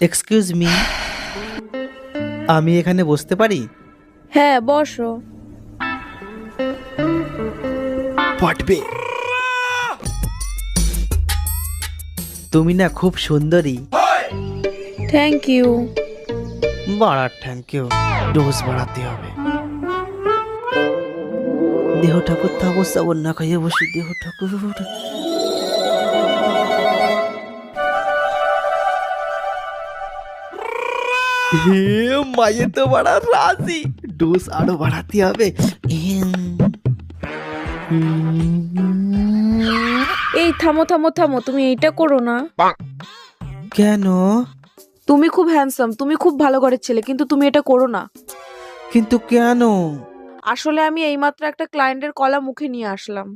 Excuse me, আমি এখানে বসতে পারি? হ্যাঁ, বসো। পটবে। তুমি না খুব সুন্দরী। Thank you. বাড়ার থ্যাংক ইউ, ডোজ বাড়াতে হবে। দেহ ঠাকুর থাকুর সাবন না খাইয়ে বসে দেহ ঠাকুর। হে মায়ে তো বাড়া রাজি, ডোজ আরো বাড়াতে হবে। এই থামো থামো থামো, তুমি এইটা করো না। কেন? তুমি খুব হ্যান্ডসাম, তুমি খুব ভালো ঘরের ছেলে, কিন্তু তুমি এটা করো না। কিন্তু কেন? আসলে আমি এইমাত্র একটা ক্লায়েন্টের কলা মুখে নিয়ে আসলাম।